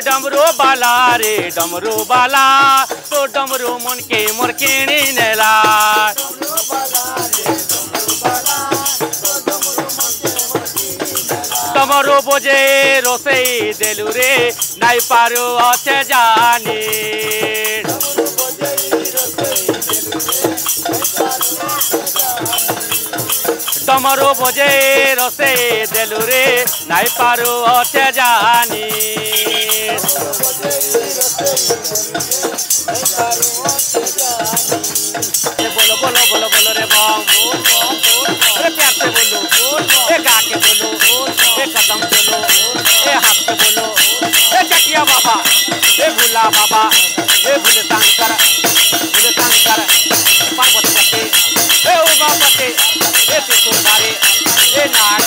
डमरू बाला रे डमरू बाला तो डमरू मन के मोर केणी नेला डमरू बजे रोसई देलु रे नाई पारो अच्छे जानी डमरू बजे रोसे देलु रे नाई पारो अच्छे जानी बोलो बोलो बोलो बोलो रे बम अरे प्यार से बोलो ए गा के बोलो ए कदम चलो ए हाथ से बोलो ए चकिया बाबा ए भूला बाबा ए भूले शंकर पार्वती पते ए उमा पते ए त्रिशूलधारी ए नाग